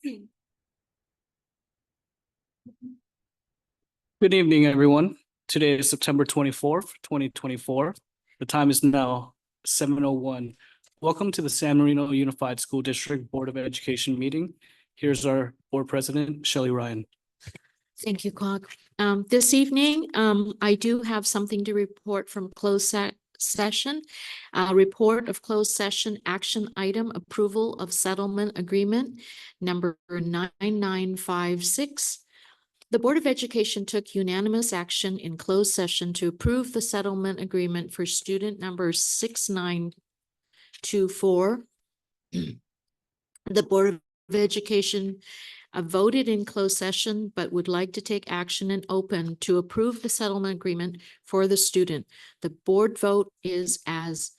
Good evening, everyone. Today is September 24th, 2024. The time is now 7:01. Welcome to the San Marino Unified School District Board of Education meeting. Here's our board president, Shelley Ryan. Thank you, Clark. This evening, I do have something to report from closed session. Report of closed session action item approval of settlement agreement number 9956. The Board of Education took unanimous action in closed session to approve the settlement agreement for student number 6924. The Board of Education voted in closed session, but would like to take action in open to approve the settlement agreement for the student. The board vote is as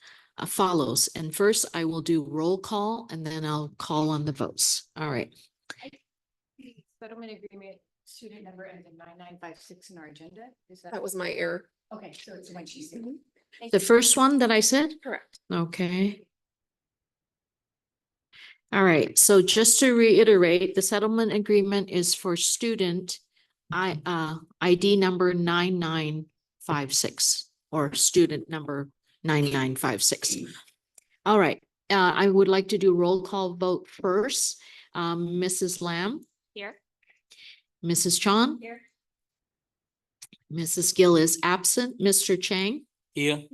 follows. And first I will do roll call and then I'll call on the votes. All right. Settlement agreement, student number ends in 9956 in our agenda. That was my error. Okay, so it's when she said. The first one that I said? Correct. Okay. All right, so just to reiterate, the settlement agreement is for student ID number 9956 or student number 9956. All right, I would like to do roll call vote first. Mrs. Lamb? Here. Mrs. Chan? Here. Mrs. Gill is absent. Mr. Chang? Here.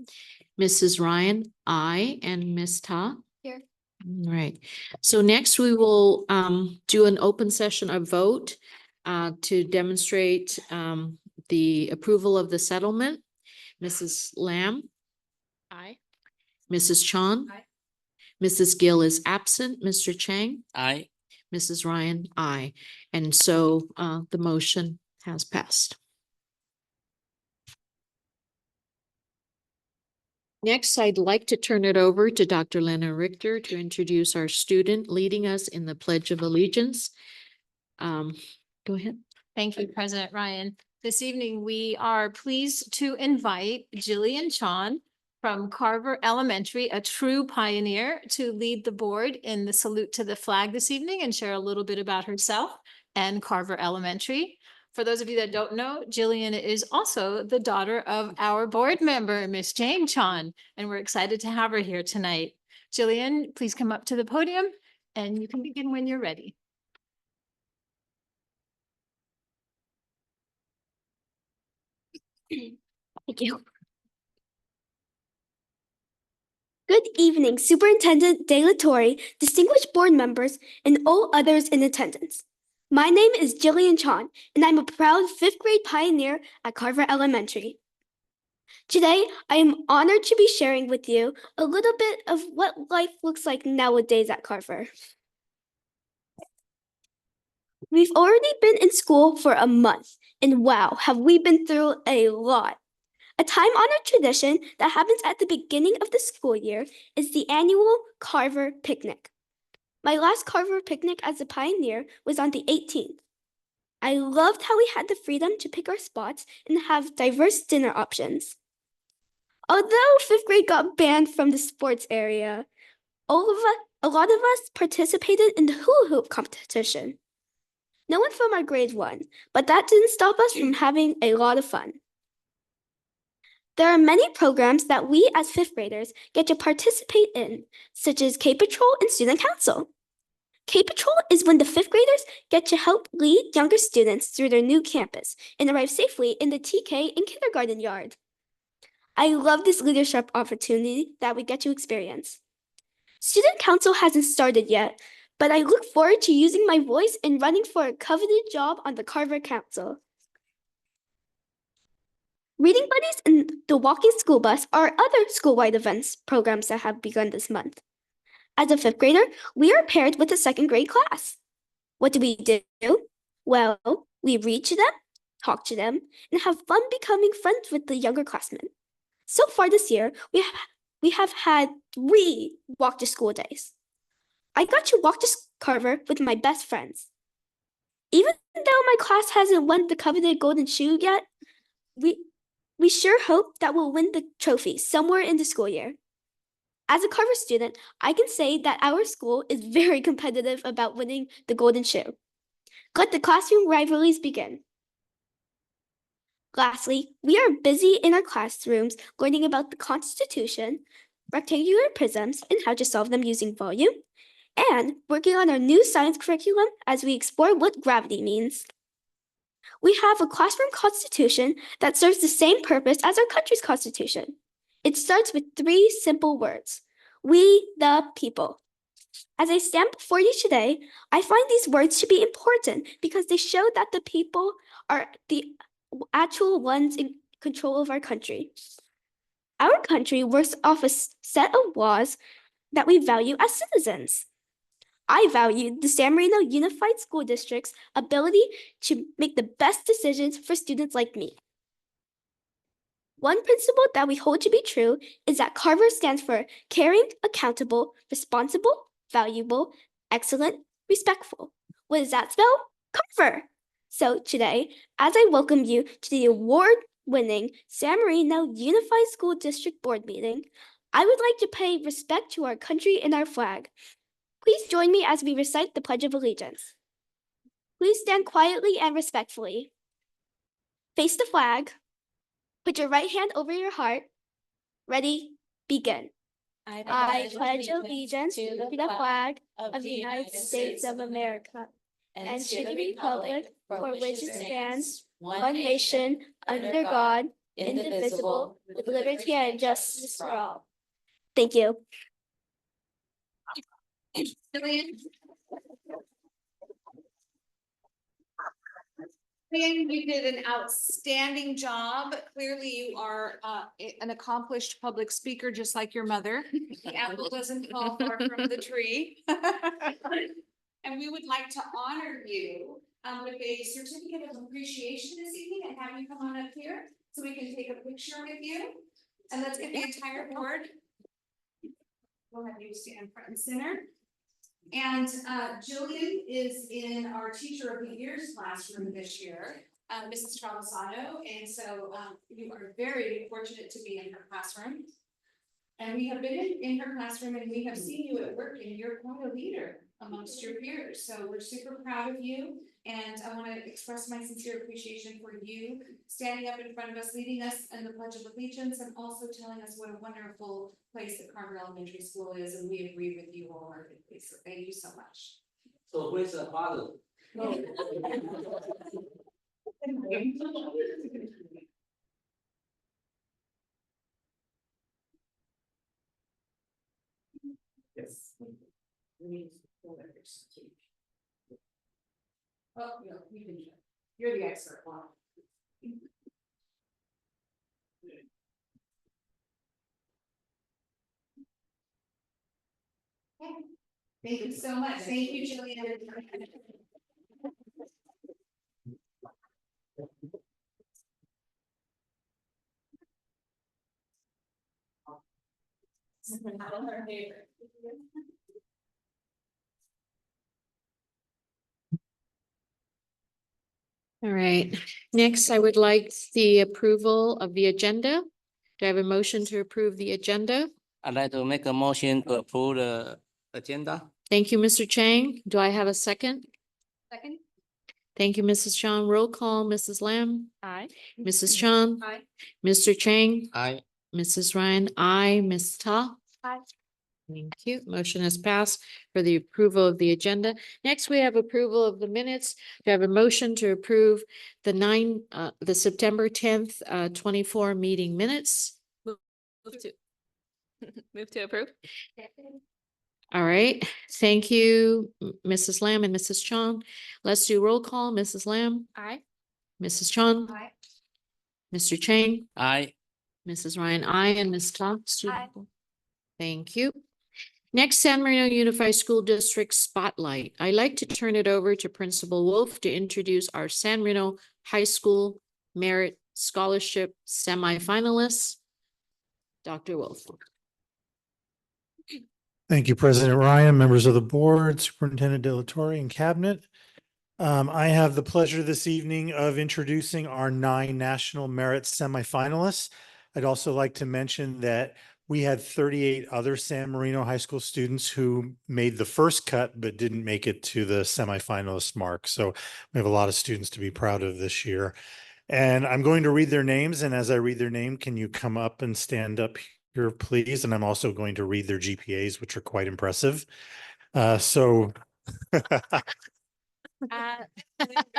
Mrs. Ryan? Aye. And Ms. Ta? Here. All right, so next we will do an open session of vote to demonstrate the approval of the settlement. Mrs. Lamb? Aye. Mrs. Chan? Aye. Mrs. Gill is absent. Mr. Chang? Aye. Mrs. Ryan? Aye. And so the motion has passed. Next, I'd like to turn it over to Dr. Lena Richter to introduce our student leading us in the Pledge of Allegiance. Go ahead. Thank you, President Ryan. This evening, we are pleased to invite Jillian Chan from Carver Elementary, a true pioneer, to lead the board in the salute to the flag this evening and share a little bit about herself and Carver Elementary. For those of you that don't know, Jillian is also the daughter of our board member, Miss Jane Chan, and we're excited to have her here tonight. Jillian, please come up to the podium and you can begin when you're ready. Thank you. Good evening, Superintendent De La Torre, distinguished board members, and all others in attendance. My name is Jillian Chan, and I'm a proud 5th grade pioneer at Carver Elementary. Today, I am honored to be sharing with you a little bit of what life looks like nowadays at Carver. We've already been in school for a month, and wow, have we been through a lot. A time-honored tradition that happens at the beginning of the school year is the annual Carver Picnic. My last Carver picnic as a pioneer was on the 18th. I loved how we had the freedom to pick our spots and have diverse dinner options. Although 5th grade got banned from the sports area, a lot of us participated in the hula hoop competition. No one from our grade won, but that didn't stop us from having a lot of fun. There are many programs that we as 5th graders get to participate in, such as K-Patrol and Student Council. K-Patrol is when the 5th graders get to help lead younger students through their new campus and arrive safely in the TK and kindergarten yard. I love this leadership opportunity that we get to experience. Student Council hasn't started yet, but I look forward to using my voice and running for a coveted job on the Carver Council. Reading Buddies and the Walking School Bus are other school-wide events programs that have begun this month. As a 5th grader, we are paired with a 2nd grade class. What do? Well, we read to them, talk to them, and have fun becoming friends with the younger classmen. So far this year, we have had 3 walk to school days. I got to walk to Carver with my best friends. Even though my class hasn't won the coveted golden shoe yet, we sure hope that we'll win the trophy somewhere in the school year. As a Carver student, I can say that our school is very competitive about winning the golden shoe. Let the classroom rivalries begin. Lastly, we are busy in our classrooms learning about the Constitution, rectangular prisms, and how to solve them using volume, and working on our new science curriculum as we explore what gravity means. We have a classroom constitution that serves the same purpose as our country's constitution. It starts with 3 simple words: we the people. As I stand before you today, I find these words to be important because they show that the people are the actual ones in control of our country. Our country works off a set of laws that we value as citizens. I value the San Marino Unified School District's ability to make the best decisions for students like me. One principle that we hold to be true is that Carver stands for caring, accountable, responsible, valuable, excellent, respectful. What does that spell? Carver! So today, as I welcome you to the award-winning San Marino Unified School District Board meeting, I would like to pay respect to our country and our flag. Please join me as we recite the Pledge of Allegiance. Please stand quietly and respectfully. Face the flag. Put your right hand over your heart. Ready, begin. I pledge allegiance to the flag of the United States of America and to the republic for which it stands, one nation, under God, indivisible, with liberty and justice for all. Thank you. Jillian, you did an outstanding job. Clearly, you are an accomplished public speaker, just like your mother. The apple doesn't fall far from the tree. And we would like to honor you with a certificate of appreciation this evening and have you come on up here so we can take a picture with you. And let's get the entire board. We'll have you stand front and center. And Jillian is in our Teacher of the Year's classroom this year, Mrs. Travisano, and so you are very fortunate to be in her classroom. And we have been in her classroom and we have seen you at work and you're quite a leader amongst your peers. So we're super proud of you. And I want to express my sincere appreciation for you standing up in front of us, leading us in the Pledge of Allegiance, and also telling us what a wonderful place that Carver Elementary School is. And we agree with you wholeheartedly. So thank you so much. So where's the father? Yes. Oh, no, you can, you're the expert. Wow. Okay. Thank you so much. Thank you, Jillian. All right, next I would like the approval of the agenda. Do I have a motion to approve the agenda? I'd like to make a motion to approve the agenda. Thank you, Mr. Chang. Do I have a second? Second. Thank you, Mrs. Chang. Roll call, Mrs. Lamb, Aye. Mrs. Chang, Aye. Mr. Chang, Aye. Mrs. Ryan, aye, Ms. Ta. Aye. Thank you. Motion has passed for the approval of the agenda. Next, we have approval of the minutes. We have a motion to approve the September 10th, 24 meeting minutes. Move to approve. All right, thank you, Mrs. Lamb and Mrs. Chong. Let's do roll call. Mrs. Lamb, Aye. Mrs. Chong, Aye. Mr. Chang, Aye. Mrs. Ryan, aye, and Ms. Ta. Aye. Thank you. Next, San Marino Unified School District Spotlight. I'd like to turn it over to Principal Wolf to introduce our San Marino High School Merit Scholarship semifinalists. Dr. Wolf. Thank you, President Ryan, members of the board, Superintendent De La Torre, and Cabinet. I have the pleasure this evening of introducing our 9 National Merit semifinalists. I'd also like to mention that we had 38 other San Marino High School students who made the first cut but didn't make it to the semifinalist mark. So we have a lot of students to be proud of this year. And I'm going to read their names. And as I read their name, can you come up and stand up here, please? And I'm also going to read their GPAs, which are quite impressive. So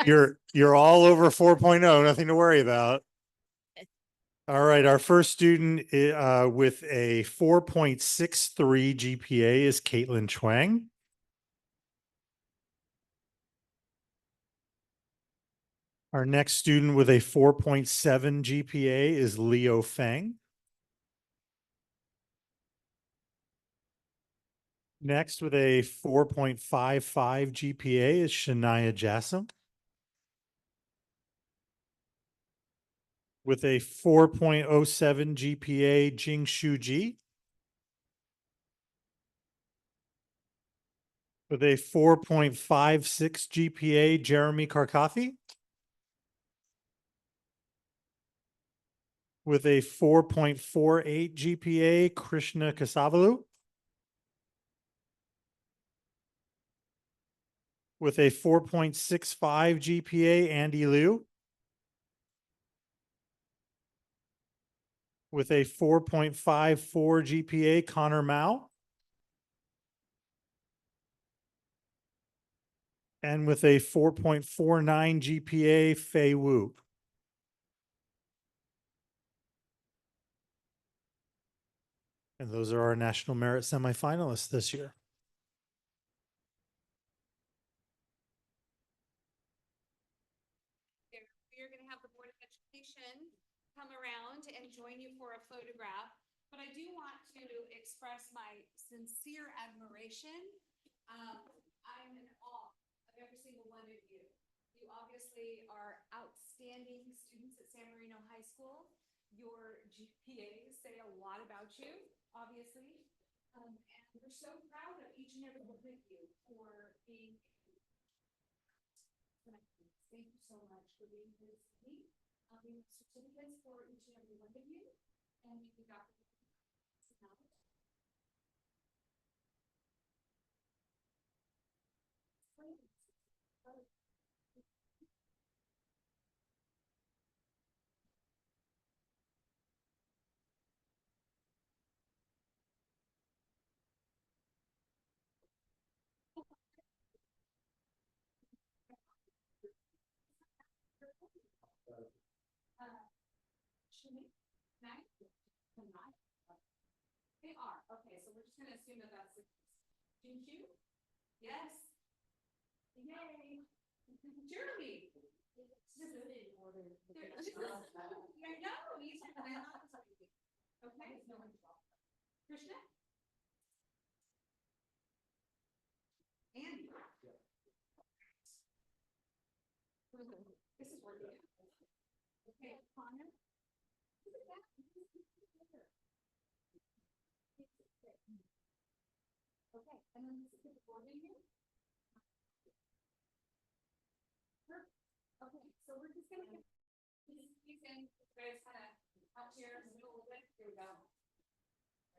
you're all over 4.0, nothing to worry about. All right, our first student with a 4.63 GPA is Caitlin Chuang. Our next student with a 4.7 GPA is Leo Feng. Next with a 4.55 GPA is Shania Jassim. With a 4.07 GPA, Jing Shu Ji. With a 4.56 GPA, Jeremy Karkathi. With a 4.48 GPA, Krishna Kasavalu. With a 4.65 GPA, Andy Liu. With a 4.54 GPA, Connor Mao. And with a 4.49 GPA, Fei Wu. And those are our National Merit semifinalists this year. We are going to have the Board of Education come around and join you for a photograph. But I do want to express my sincere admiration. I'm in awe of every single one of you. You obviously are outstanding students at San Marino High School. Your GPAs say a lot about you, obviously. And we're so proud of each and every one of you for being. Thank you so much for being here this evening. We have certificates for each and every one of you, and we got. They are, okay, so we're just gonna assume that that's the case. Thank you. Yes. Yay. Jeremy. I know, he's. Okay. Krishna? Andy? This is working. Okay, Connor? Okay, and then this is the board in here? Okay, so we're just gonna, you can, guys kind of up here in the middle of it, here we go.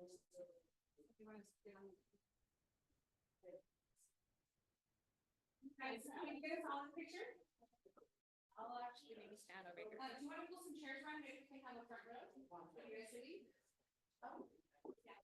If you want to sit down. Guys, can you guys all in the picture? I'll actually maybe stand over here. Do you want to pull some chairs around, maybe we can have a front row? Are you guys sitting? Oh, yeah.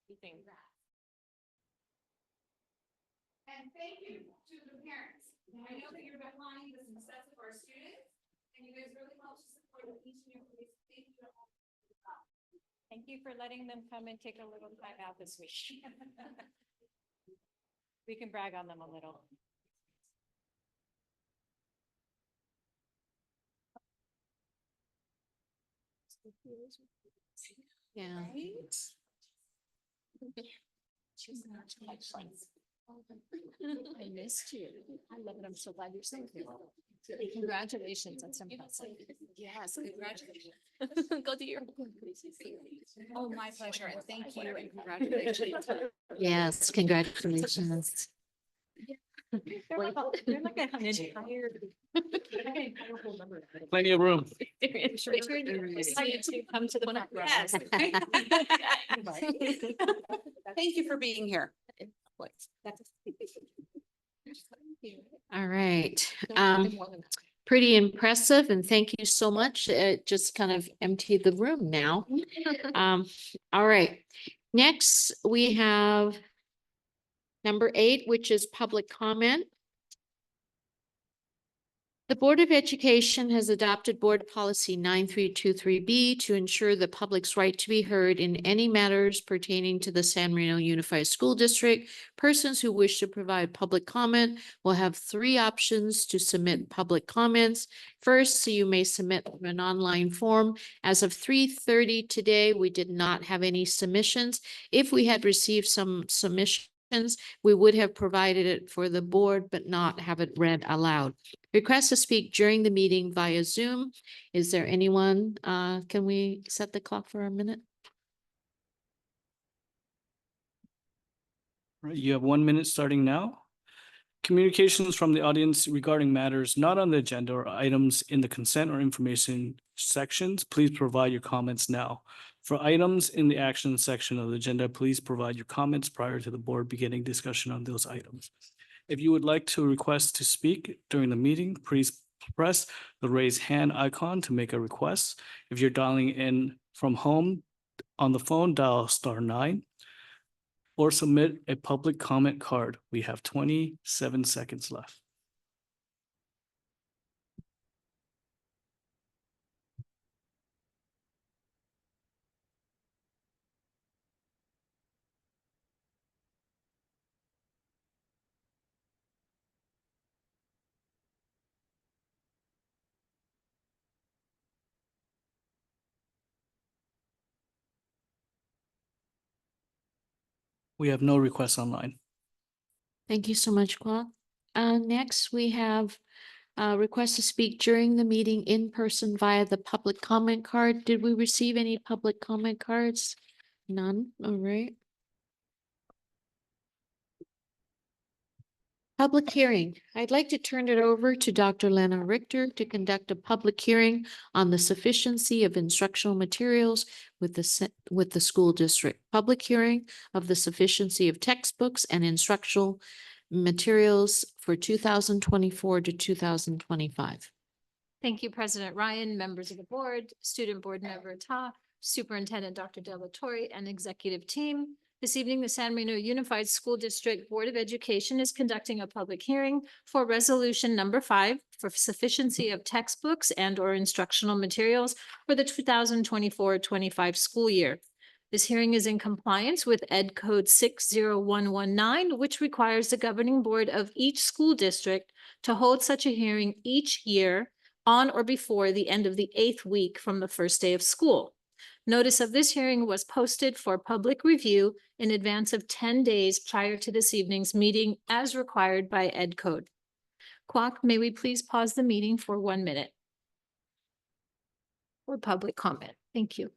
And thank you to the parents. I know that you're behind the success of our students, and you guys really help to support each and every day. Thank you. Thank you for letting them come and take a little time out this week. We can brag on them a little. Yeah. I missed you. I love it. I'm so glad you're saying here. Congratulations. That's impressive. Yes, congratulations. Go do your. Oh, my pleasure, and thank you, and congratulations. Yes, congratulations. They're like a entire. Plenty of room. Excited to come to the front. Yes. Thank you for being here. All right. Pretty impressive and thank you so much. It just kind of emptied the room now. All right. Next, we have number 8, which is public comment. The Board of Education has adopted Board Policy 9323B to ensure the public's right to be heard in any matters pertaining to the San Marino Unified School District. Persons who wish to provide public comment will have 3 options to submit public comments. First, so you may submit an online form. As of 3:30 today, we did not have any submissions. If we had received some submissions, we would have provided it for the board, but not have it read aloud. Request to speak during the meeting via Zoom. Is there anyone? Can we set the clock for a minute? Right, you have 1 minute starting now. Communications from the audience regarding matters not on the agenda or items in the consent or information sections, please provide your comments now. For items in the action section of the agenda, please provide your comments prior to the board beginning discussion on those items. If you would like to request to speak during the meeting, please press the raise hand icon to make a request. If you're dialing in from home on the phone, dial *9 or submit a public comment card. We have 27 seconds left. We have no requests online. Thank you so much, Kwok. Next, we have request to speak during the meeting in person via the public comment card. Did we receive any public comment cards? None. All right. Public hearing. I'd like to turn it over to Dr. Lena Richter to conduct a public hearing on the sufficiency of instructional materials with the school district. Public hearing of the sufficiency of textbooks and instructional materials for 2024 to 2025. Thank you, President Ryan, members of the board, student board member Ta, Superintendent Dr. Delatorre, and executive team. This evening, the San Marino Unified School District Board of Education is conducting a public hearing for resolution number 5 for sufficiency of textbooks and or instructional materials for the 2024-25 school year. This hearing is in compliance with Ed Code 60119, which requires the governing board of each school district to hold such a hearing each year on or before the end of the 8th week from the first day of school. Notice of this hearing was posted for public review in advance of 10 days prior to this evening's meeting as required by Ed Code. Kwok, may we please pause the meeting for 1 minute for public comment? Thank you.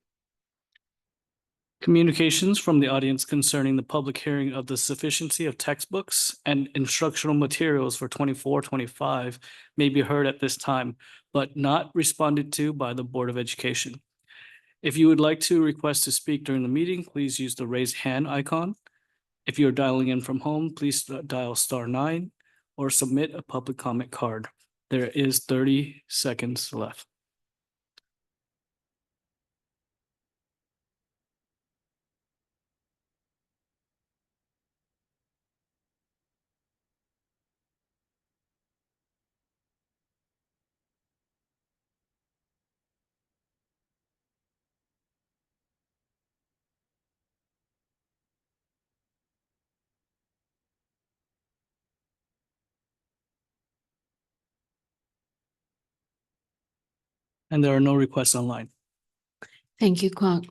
Communications from the audience concerning the public hearing of the sufficiency of textbooks and instructional materials for 24-25 may be heard at this time, but not responded to by the Board of Education. If you would like to request to speak during the meeting, please use the raise hand icon. If you're dialing in from home, please dial *9 or submit a public comment card. There is 30 seconds left. And there are no requests online. Thank you, Clark.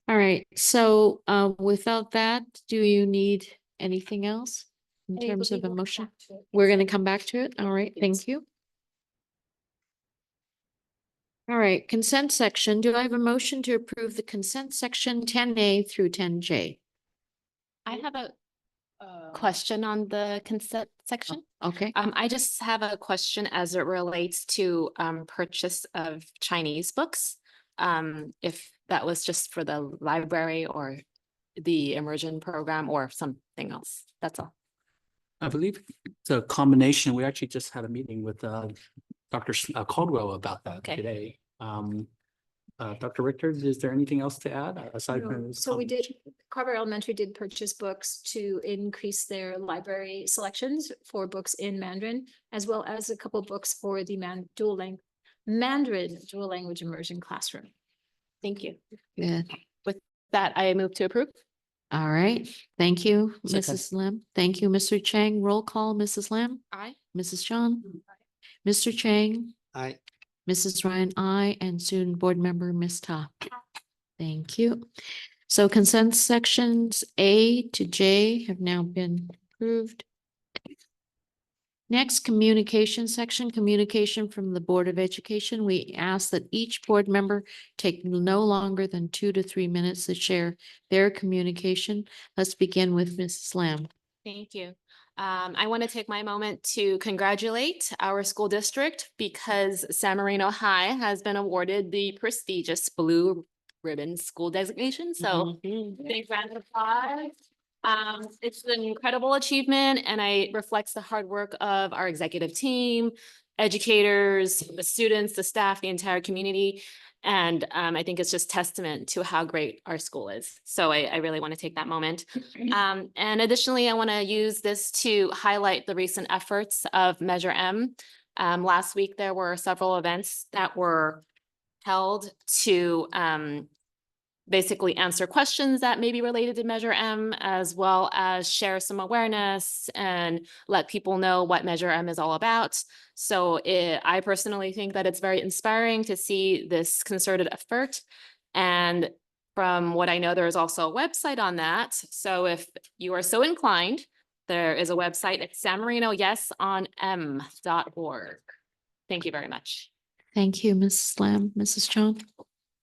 All right, so without that, do you need anything else in I terms of believe a we'll come motion? back to it. We're gonna come back to it. All right, thank you. All right, consent section. Do I have a motion to approve the consent section 10A through 10J? I have a question on the consent section. Okay, I just have a question as it relates to purchase of Chinese books. If that was just for the library or the immersion program or something else. That's all. I believe it's a combination. We actually just had a meeting with Dr. Caldwell about that Okay. today. Dr. Richter, is there anything else to add aside No, from? this So we did, combination? Carver Elementary did purchase books to increase their library selections for books in Mandarin, as well as a couple books for the Mandarin dual language immersion classroom. Thank you. yeah. That I move to approve. All right, thank you, Second. Mrs. Lam. Thank you, Mr. Chang. Roll call, Mrs. Lam, Aye. Mrs. Chang, Mr. Chang, Aye. Mrs. Ryan, I, and soon Board Member Ms. Ta. Thank you. So consent sections A to J have now been approved. Next, communication section, communication from the Board of Education. We ask that each board member take no longer than 2 to 3 minutes to share their communication. Let's begin with Mrs. Lamb. Thank you. I want to take my moment to congratulate our school district because San Marino High has been awarded the prestigious Blue Ribbon School designation. So big round of applause. It's an incredible achievement and it reflects the hard work of our executive team, educators, the students, the staff, the entire community. And I think it's just testament to how great our school is. So I really want to take that moment. And additionally, I want to use this to highlight the recent efforts of Measure M. Last week, there were several events that were held to basically answer questions that may be related to Measure M, as well as share some awareness and let people know what Measure M is all about. So I personally think that it's very inspiring to see this concerted effort. And from what I know, there is also a website on that. So if you are so inclined, there is a website at sanmarinoyesonem.org. Thank you very much. Thank you, Mrs. Lamb. Mrs. Chong.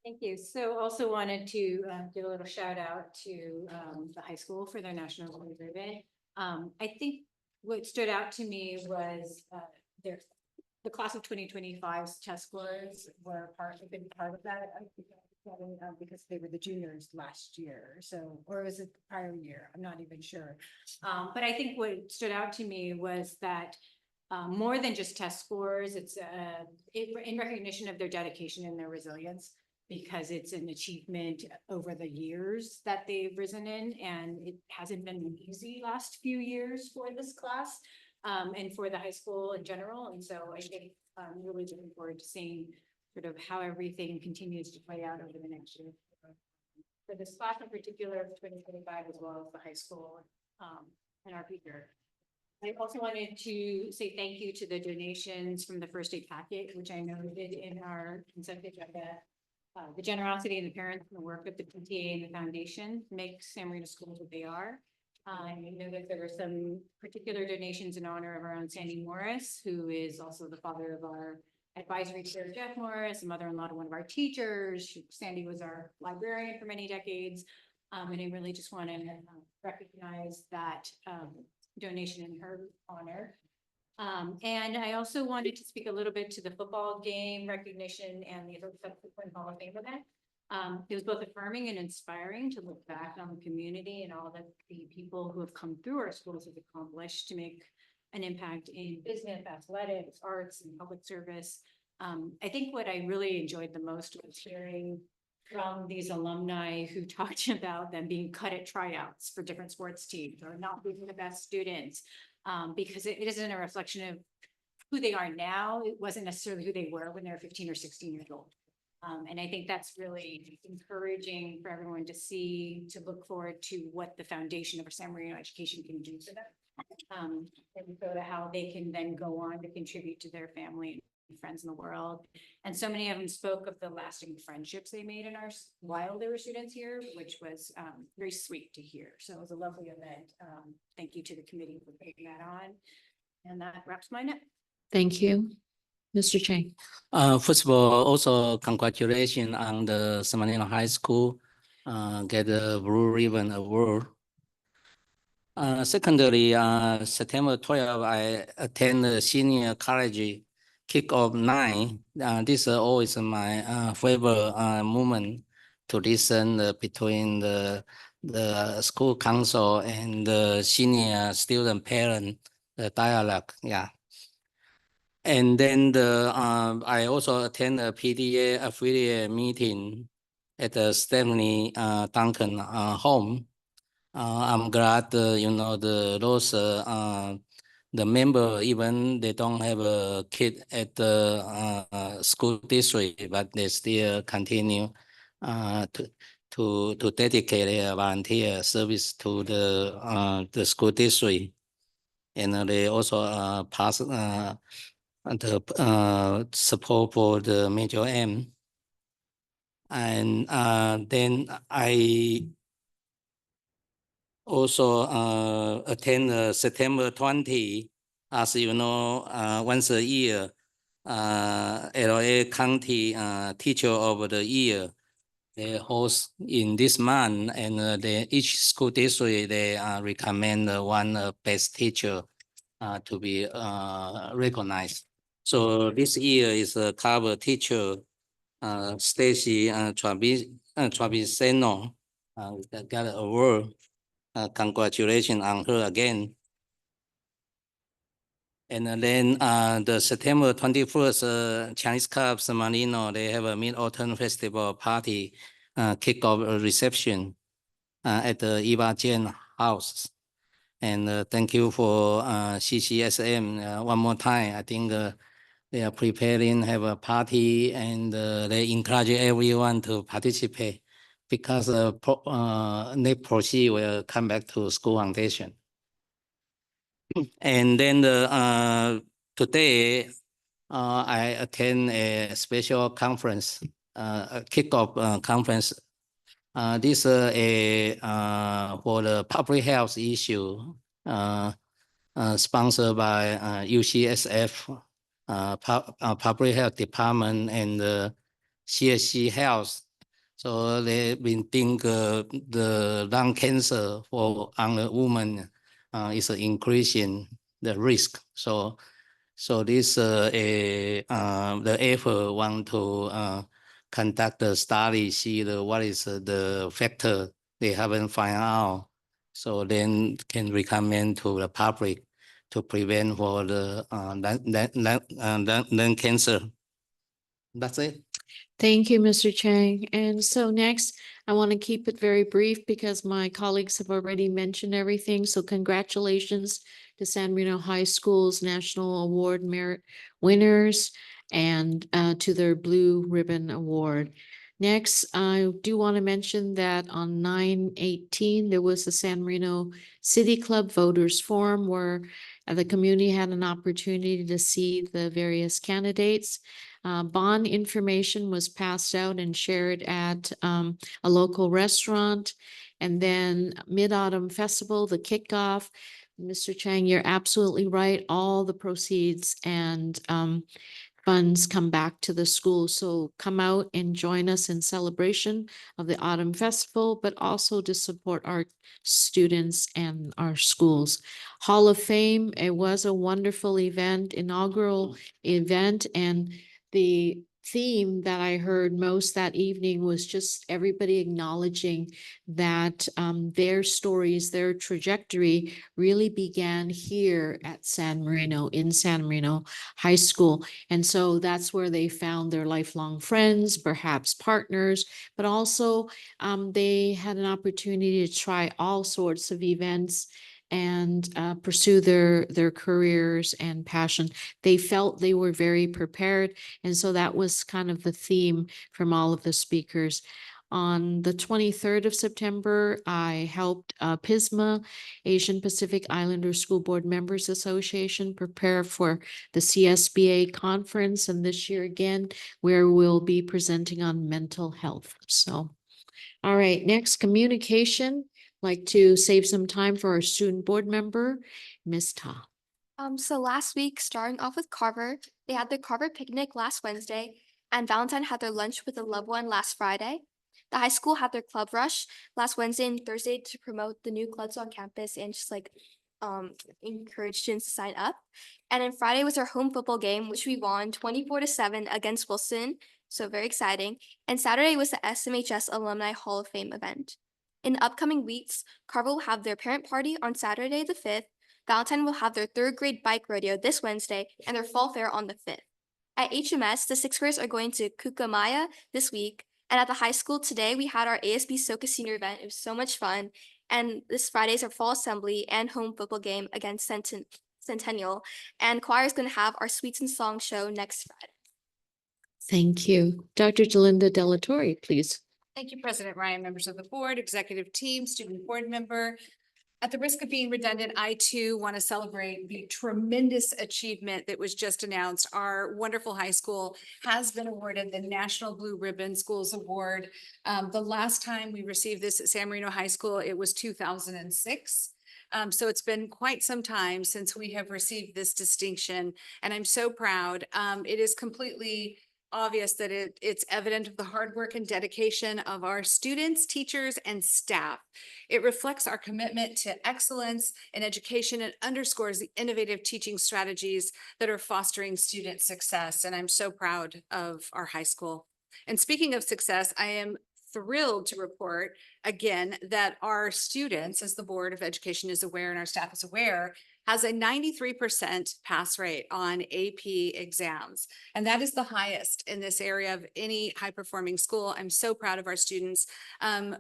Thank you. So also wanted to give a little shout out to the high school for their National Blue Ribbon. I think what stood out to me was the class of 2025's test scores were been part of that. Because they were the juniors last year, so, or was it the prior year? I'm not even sure. But I think what stood out to me was that more than just test scores, it's in recognition of their dedication and their resilience, because it's an achievement over the years that they've risen in, and it hasn't been an easy last few years for this class and for the high school in general. And so I think I'm really looking forward to seeing sort of how everything continues to play out over the next year. For this class in particular of 2025, as well as the high school and our future. I also wanted to say thank you to the donations from the first aid packet, which I noted in our consent agenda. The generosity of the parents and the work of the PTA and the foundation makes San Marino schools what they are. I know that there were some particular donations in honor of our own Sandy Morris, who is also the father of our advisory chair, Jeff Morris, and mother-in-law to one of our teachers. Sandy was our librarian for many decades. And I really just want to recognize that donation in her honor. And I also wanted to speak a little bit to the football game recognition and the subsequent Hall of Fame event. It was both affirming and inspiring to look back on the community and all that the people who have come through our schools have accomplished to make an impact in business, athletics, arts, and public service. I think what I really enjoyed the most was hearing from these alumni who talked about them being cut at tryouts for different sports teams or not being the best students, because it isn't a reflection of who they are now. It wasn't necessarily who they were when they were 15 or 16 years old. And I think that's really encouraging for everyone to see, to look forward to what the foundation of our San Marino education can do for them. And so to how they can then go on to contribute to their family friends in the world. And so many of them spoke of the lasting friendships they made in while they were students here, which was very sweet to hear. So it was a lovely event. Thank you to the committee for putting that on. And that wraps mine up. Thank you. Mr. Chang. First of all, also congratulations on the San Marino High School get the Blue Ribbon Award. Secondly, September 12, I attend the senior college kickoff night. This is always my favorite moment to listen between the school council and the senior student parent, the dialogue. Yeah. And then I also attend a PDA affiliate meeting at the Stephanie Duncan home. I'm glad, the member, even they don't have a kid at the school district, but they still continue to dedicate their volunteer service to the school district. And they also pass the support for the major M. And then I also attend September 20, as you know, once a year, LA County Teacher of the Year. They host in this month, and each school district, they recommend one best teacher to be recognized. So this year is a cover teacher, Stacy Trabiseno, got an award. Congratulations on her again. And then the September 21st Chinese Club San Marino, they have a Mid-Autumn Festival party kickoff reception at the Eva Jen house. And thank you for CCSM one more time. I think they are preparing, have a party, and they encourage everyone to participate because net proceeds will come back to school foundation. And then today I attend a special conference, a kickoff conference. This is for the public health issue, sponsored by UCSF, Public Health Department, and CSC Health. So they've been think the lung cancer on the woman is increasing the risk. So this the effort want to conduct the study, see what is the factor they haven't found out, so then can recommend to the public to prevent for the lung cancer. That's it. Thank you, Mr. Chang. And so next, I want to keep it very brief because my colleagues have already mentioned everything. So congratulations to San Marino High School's National Award Merit winners and to their Blue Ribbon Award. Next, I do want to mention that on 9/18, there was the San Marino City Club Voters Forum where the community had an opportunity to see the various candidates. Bond information was passed out and shared at a local restaurant. And then Mid-Autumn Festival, the kickoff. Mr. Chang, you're absolutely right. All the proceeds and funds come back to the school. So come out and join us in celebration of the Autumn Festival, but also to support our students and our schools. Hall of Fame, it was a wonderful event, inaugural event, and the theme that I heard most that evening was just everybody acknowledging that their stories, their trajectory really began here at San Marino, in San Marino High School. And so that's where they found their lifelong friends, perhaps partners, but also they had an opportunity to try all sorts of events and pursue their careers and passion. They felt they were very prepared. And so that was kind of the theme from all of the speakers. On the 23rd of September, I helped PISMA, Asian Pacific Islander School Board Members Association, prepare for the CSBA conference, and this year again, where we'll be presenting on mental health. So, all right, next, communication. Like to save some time for our student board member, Ms. Ta. So last week, starting off with Carver, they had their Carver picnic last Wednesday, and Valentine had their lunch with a loved one last Friday. The high school had their club rush last Wednesday and Thursday to promote the new clubs on campus and just encourage students to sign up. And then Friday was our home football game, which we won 24-7 against Wilson. So very exciting. And Saturday was the SMHS Alumni Hall of Fame event. In the upcoming weeks, Carver will have their parent party on Saturday the 5th. Valentine will have their 3rd grade bike rodeo this Wednesday and their fall fair on the 5th. At HMS, the 6th graders are going to Kukamaya this week. And at the high school today, we had our ASB Soka Senior event. It was so much fun. And this Friday's our fall assembly and home football game against Centennial. And choir is going to have our Sweets and Song show next Friday. Thank you. Dr. Delinda Delatorre, please. Thank you, President Ryan, members of the board, executive team, student board member. At the risk of being redundant, I too want to celebrate the tremendous achievement that was just announced. Our wonderful high school has been awarded the National Blue Ribbon Schools Award. The last time we received this at San Marino High School, it was 2006. So it's been quite some time since we have received this distinction, and I'm so proud. It is completely obvious that it's evident of the hard work and dedication of our students, teachers, and staff. It reflects our commitment to excellence in education and underscores the innovative teaching strategies that are fostering student success. And I'm so proud of our high school. And speaking of success, I am thrilled to report again that our students, as the Board of Education is aware and our staff is aware, has a 93% pass rate on AP exams. And that is the highest in this area of any high-performing school. I'm so proud of our students.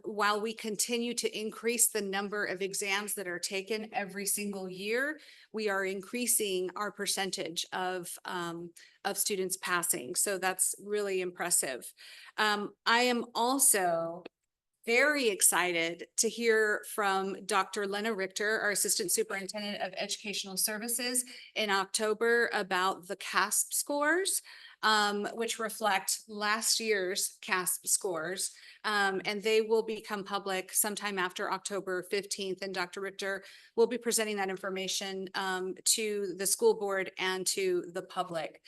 While we continue to increase the number of exams that are taken every single year, we are increasing our percentage of students passing. So that's really impressive. I am also very excited to hear from Dr. Lena Richter, our Assistant Superintendent of Educational Services, in October about the CASP scores, which reflect last year's CASP scores. And they will become public sometime after October 15th. And Dr. Richter will be presenting that information to the school board and to the public.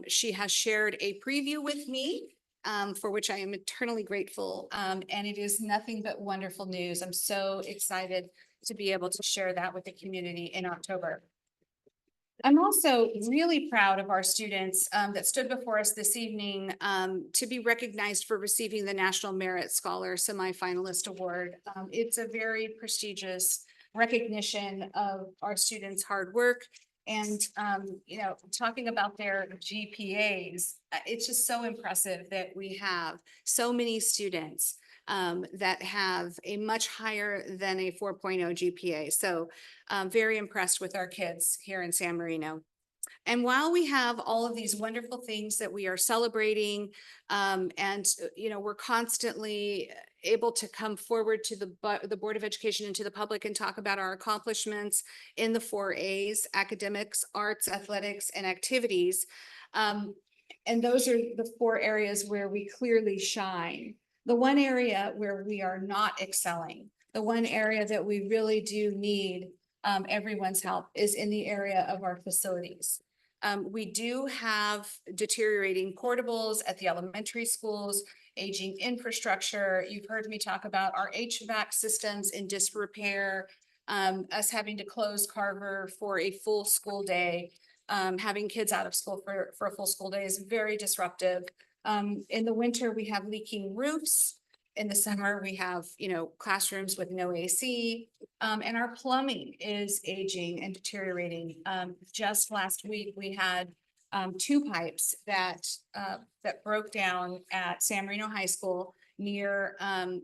She has shared a preview with me, for which I am eternally grateful. And it is nothing but wonderful news. I'm so excited to be able to share that with the community in October. I'm also really proud of our students that stood before us this evening to be recognized for receiving the National Merit Scholar Semifinalist Award. It's a very prestigious recognition of our students' hard work. And, talking about their GPAs, it's just so impressive that we have so many students that have a much higher than a 4.0 GPA. So very impressed with our kids here in San Marino. And while we have all of these wonderful things that we are celebrating, and we're constantly able to come forward to the Board of Education and to the public and talk about our accomplishments in the 4 A's: academics, arts, athletics, and activities. And those are the 4 areas where we clearly shine. The one area where we are not excelling, the one area that we really do need everyone's help, is in the area of our facilities. We do have deteriorating portables at the elementary schools, aging infrastructure. You've heard me talk about our HVAC systems in disrepair, us having to close Carver for a full school day. Having kids out of school for a full school day is very disruptive. In the winter, we have leaking roofs. In the summer, we have, classrooms with no AC, and our plumbing is aging and deteriorating. Just last week, we had 2 pipes that broke down at San Marino High School near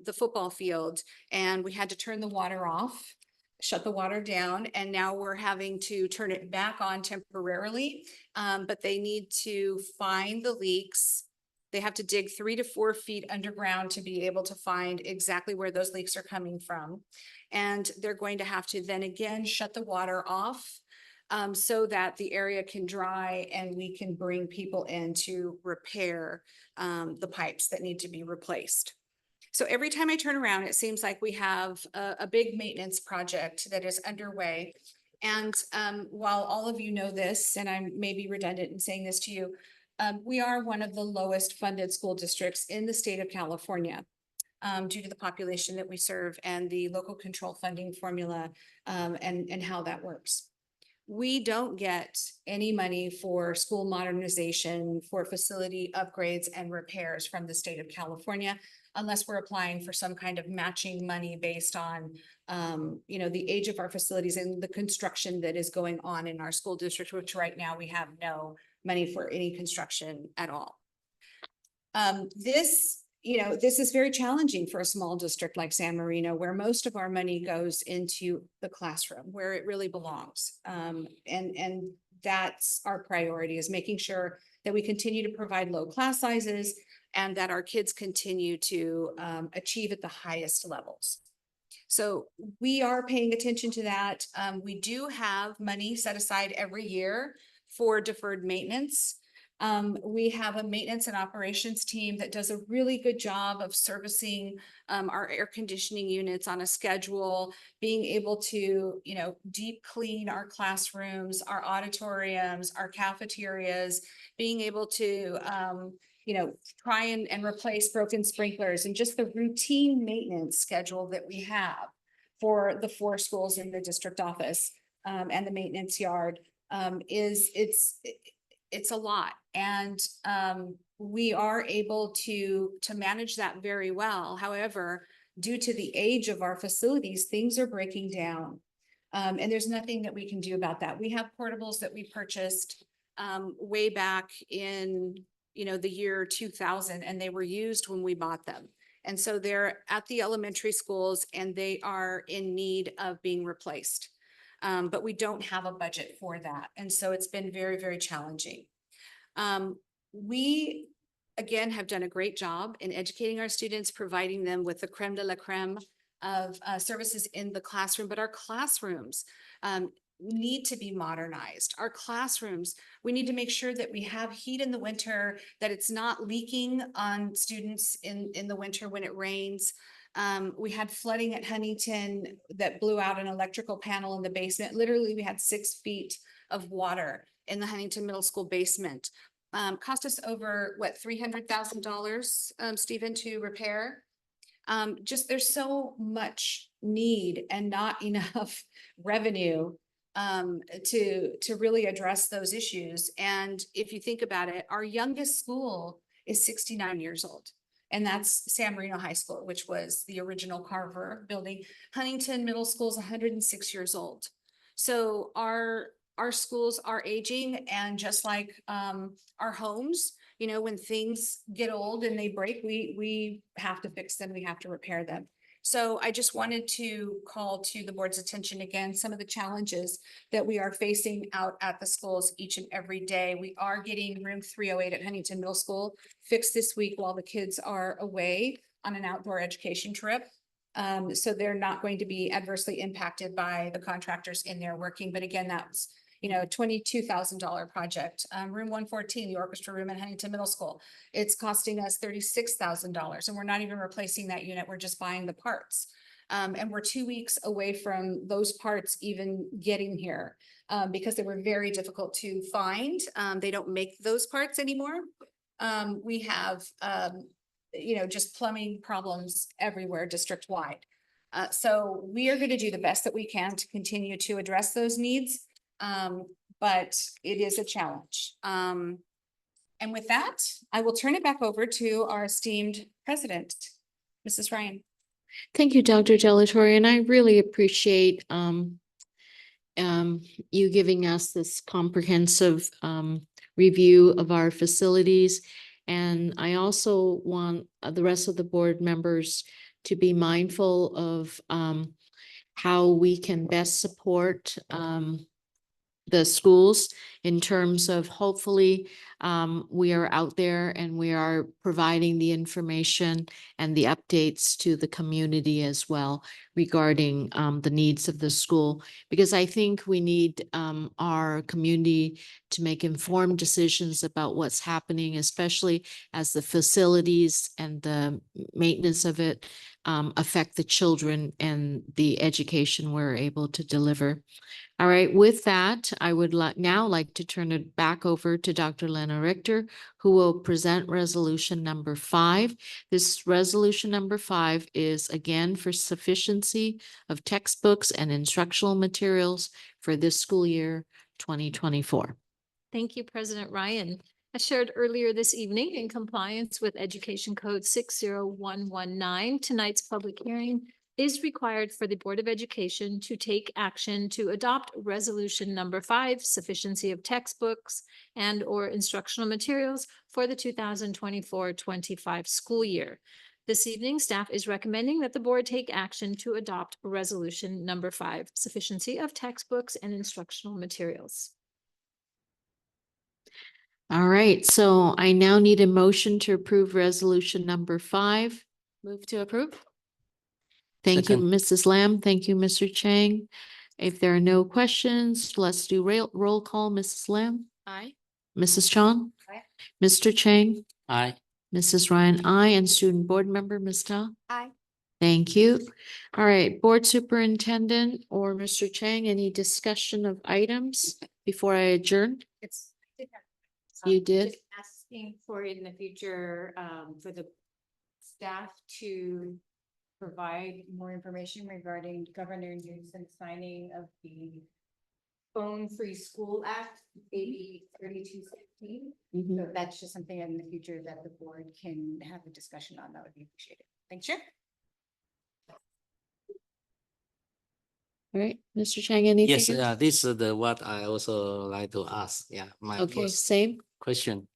the football field, and we had to turn the water off, shut the water down, and now we're having to turn it back on temporarily. But they need to find the leaks, They have to dig 3 to 4 feet underground to be able to find exactly where those leaks are coming from. And they're going to have to then again shut the water off so that the area can dry and we can bring people in to repair the pipes that need to be replaced. So every time I turn around, it seems like we have a big maintenance project that is underway. And while all of you know this, and I may be redundant in saying this to you, we are one of the lowest funded school districts in the state of California due to the population that we serve and the local control funding formula and how that works. We don't get any money for school modernization, for facility upgrades and repairs from the state of California, unless we're applying for some kind of matching money based on, you know, the age of our facilities and the construction that is going on in our school district, which right now we have no money for any construction at all. This is very challenging for a small district like San Marino, where most of our money goes into the classroom, where it really belongs. And that's our priority, is making sure that we continue to provide low class sizes and that our kids continue to achieve at the highest levels. So we are paying attention to that. We do have money set aside every year for deferred maintenance. We have a maintenance and operations team that does a really good job of servicing our air conditioning units on a schedule, being able to, you know, deep clean our classrooms, our auditoriums, our cafeterias, being able to, you know, try and replace broken sprinklers, and just the routine maintenance schedule that we have for the 4 schools in the district office and the maintenance yard it's a lot. And we are able to manage that very well. However, due to the age of our facilities, things are breaking down. And there's nothing that we can do about that. We have portables that we purchased way back in, you know, the year 2000, and they were used when we bought them. And so they're at the elementary schools and they are in need of being replaced. But we don't have a budget for that. And so it's been very, very challenging. We, again, have done a great job in educating our students, providing them with the creme de la creme of services in the classroom, but our classrooms need to be modernized. Our classrooms, we need to make sure that we have heat in the winter, that it's not leaking on students in the winter when it rains. We had flooding at Huntington that blew out an electrical panel in the basement. Literally, we had 6 feet of water in the Huntington Middle School basement. Cost us over, what, $300,000, Stephen, to repair. Just there's so much need and not enough revenue to really address those issues. And if you think about it, our youngest school is 69 years old. And that's San Marino High School, which was the original Carver building. Huntington Middle School is 106 years old. So our schools are aging, and just like our homes, you know, when things get old and they break, we have to fix them, we have to repair them. So I just wanted to call to the board's attention again some of the challenges that we are facing out at the schools each and every day. We are getting room 308 at Huntington Middle School fixed this week while the kids are away on an outdoor education trip. So they're not going to be adversely impacted by the contractors in there working. But again, that's, you know, $22,000 project. Room 114, the orchestra room at Huntington Middle School, it's costing us $36,000, and we're not even replacing that unit. We're just buying the parts. And we're 2 weeks away from those parts even getting here because they were very difficult to find. They don't make those parts anymore. We have, you know, just plumbing problems everywhere district-wide. So we are going to do the best that we can to continue to address those needs. But it is a challenge. And with that, I will turn it back over to our esteemed president, Mrs. Ryan. Thank you, Dr. Delatorre, and I really appreciate you giving us this comprehensive review of our facilities. And I also want the rest of the board members to be mindful of how we can best support the schools in terms of hopefully we are out there and we are providing the information and the updates to the community as well regarding the needs of the school. Because I think we need our community to make informed decisions about what's happening, especially as the facilities and the maintenance of it affect the children and the education we're able to deliver. All right, with that, I would now like to turn it back over to Dr. Lena Richter, who will present resolution number 5. This resolution number 5 is again for sufficiency of textbooks and instructional materials for this school year 2024. Thank you, President Ryan. As shared earlier this evening, in compliance with Education Code 60119, tonight's public hearing is required for the Board of Education to take action to adopt resolution number 5, sufficiency of textbooks and or instructional materials for the 2024-25 school year. This evening, staff is recommending that the board take action to adopt resolution number 5, sufficiency of textbooks and instructional materials. All right, so I now need a motion to approve resolution number 5. Move to approve. Thank you, Second. Mrs. Lamb. Thank you, Mr. Chang. If there are no questions, let's do roll call. Mrs. Lamb, Aye. Mrs. Chong, Aye. Mr. Chang, Aye. Mrs. Ryan, aye, and student board member, Ms. Ta. Aye. Thank you. All right, board superintendent or Mr. Chang, any discussion of items before I adjourn? It's. You did? Just asking for in the future, for the staff to provide more information regarding Governor Newsom's signing of the Phone-Free School Act, AB 3216. So that's just something in the future that the board can have a discussion on. That would be appreciated. Thanks, Chair. All right, Mr. Chang, anything? Yes, else? this is the what I also like to ask. Yeah, my Okay, first same. question.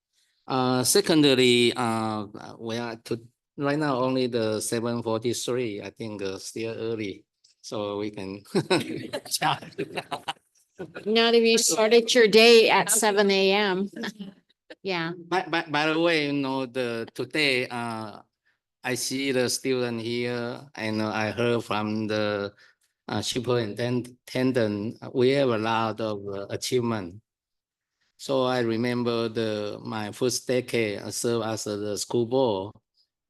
Secondly, we are to right now only the 7:43. I think still early, so we can. Not if you started your day at 7 a.m. Yeah. By the way, today I see the student here, and I heard from the superintendent. We have a lot of achievement. So I remember my first decade I served as the school board.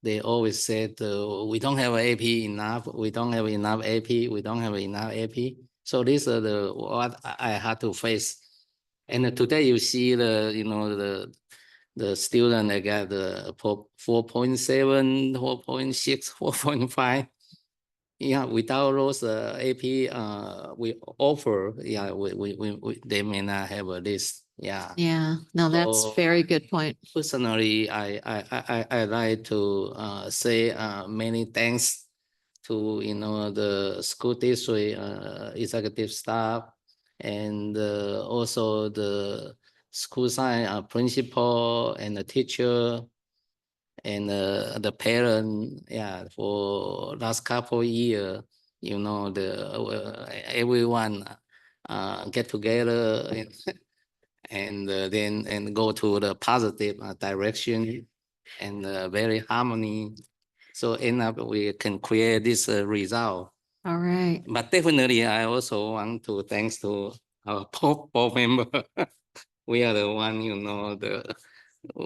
They always said we don't have AP enough. We don't have enough AP. We don't have enough AP. So these are what I had to face. And today you see the student they got the 4.7, 4.6, 4.5. Yeah, without those AP we offer, yeah, they may not have this. Yeah. Yeah, no, that's So, very good point. Personally, I like to say many thanks to the school district executive staff and also the school science principal and the teacher and the parent. Yeah, for last couple of years, everyone get together and then go to the positive direction and very harmony. So end up we can create this result. All right. But definitely, I also want to thanks to our board member. We are the one,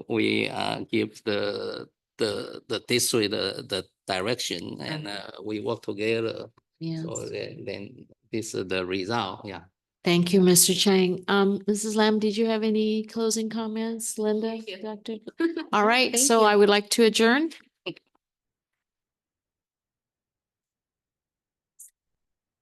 we give the district the direction, and we work together. Yes. So then this is the result. Yeah. Thank you, Mr. Chang. Mrs. Lam, did you have any closing comments? Linda, Thank you. Doctor? All right, Thank so you. I would like to adjourn.